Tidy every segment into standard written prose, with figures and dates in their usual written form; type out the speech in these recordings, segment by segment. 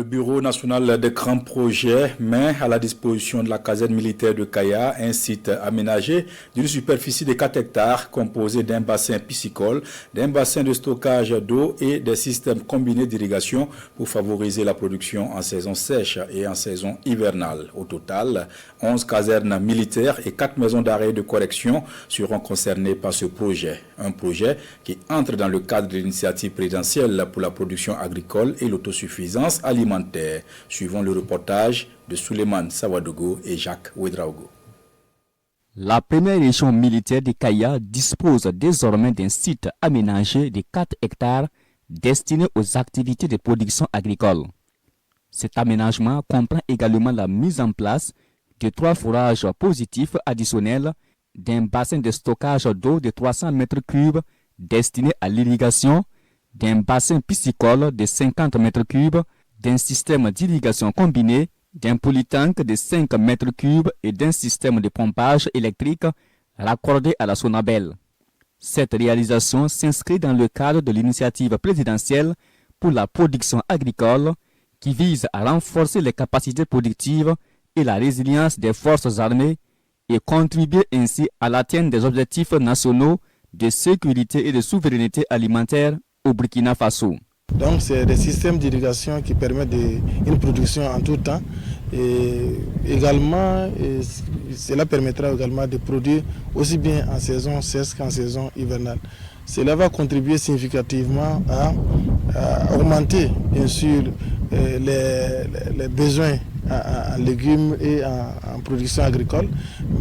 Le Bureau national des grands projets met à la disposition de la caserne militaire de Kaya un site aménagé d'une superficie de 4 hectares composé d'un bassin piscicole, d'un bassin de stockage d'eau et des systèmes combinés d'irrigation pour favoriser la production en saison sèche et en saison hivernale. Au total, 11 casernes militaires et 4 maisons d'arrêt et de correction seront concernées par ce projet. Un projet qui entre dans le cadre de l'initiative présidentielle pour la production agricole et l'autosuffisance alimentaire. Suivant le reportage de Souleymane Sawadogo et Jacques Ouedraogo. La première région militaire de Kaya dispose désormais d'un site aménagé de 4 hectares destiné aux activités de production agricole. Cet aménagement comprend également la mise en place de 3 forages positifs additionnels, d'un bassin de stockage d'eau de 300 mètres cubes destiné à l'irrigation, d'un bassin piscicole de 50 mètres cubes, d'un système d'irrigation combiné, d'un polytank de 5 mètres cubes et d'un système de pompage électrique raccordé à la Sonabel. Cette réalisation s'inscrit dans le cadre de l'initiative présidentielle pour la production agricole qui vise à renforcer les capacités productives et la résilience des forces armées et contribuer ainsi à l'atteinte des objectifs nationaux de sécurité et de souveraineté alimentaire au Burkina Faso. Donc c'est des systèmes d'irrigation qui permettent une production en tout temps et également cela permettra également de produire aussi bien en saison sèche qu'en saison hivernale. Cela va contribuer significativement à augmenter bien sûr les besoins en légumes et en production agricole,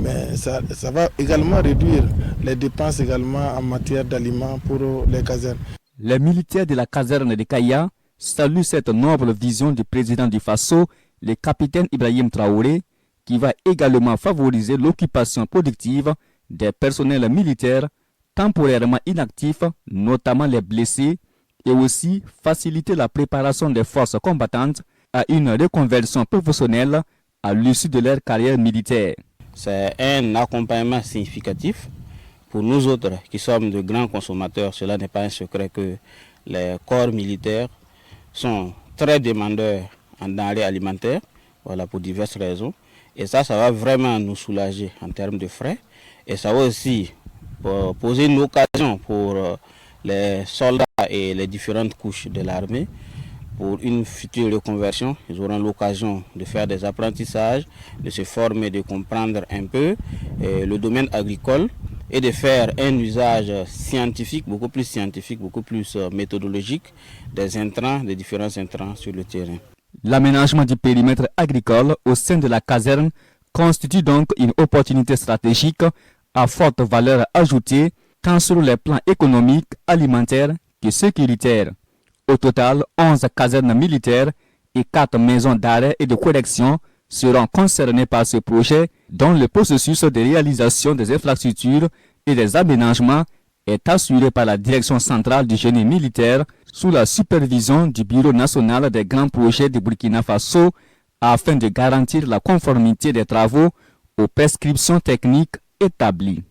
mais ça va également réduire les dépenses également en matière d'aliments pour les casernes. Les militaires de la caserne de Kaya saluent cette noble vision du président du Faso, le capitaine Ibrahim Traoré, qui va également favoriser l'occupation productive des personnels militaires temporairement inactifs, notamment les blessés, et aussi faciliter la préparation des forces combattantes à une reconversion professionnelle à l'issue de leur carrière militaire. C'est un accompagnement significatif. Pour nous autres qui sommes de grands consommateurs, cela n'est pas un secret que les corps militaires sont très demandeurs en denrées alimentaires, voilà, pour diverses raisons. Et ça va vraiment nous soulager en termes de frais. Et ça va aussi poser une occasion pour les soldats et les différentes couches de l'armée. Pour une future reconversion, ils auront l'occasion de faire des apprentissages, de se former, de comprendre un peu le domaine agricole et de faire un usage scientifique, beaucoup plus méthodologique des intrants, des différents intrants sur le terrain. L'aménagement du périmètre agricole au sein de la caserne constitue donc une opportunité stratégique à forte valeur ajoutée tant sur les plans économiques, alimentaires que sécuritaires. Au total, 11 casernes militaires et 4 maisons d'arrêt et de correction seront concernées par ce projet dont le processus de réalisation des infrastructures et des aménagements est assuré par la Direction centrale du génie militaire sous la supervision du Bureau national des grands projets de Burkina Faso afin de garantir la conformité des travaux aux prescriptions techniques établies.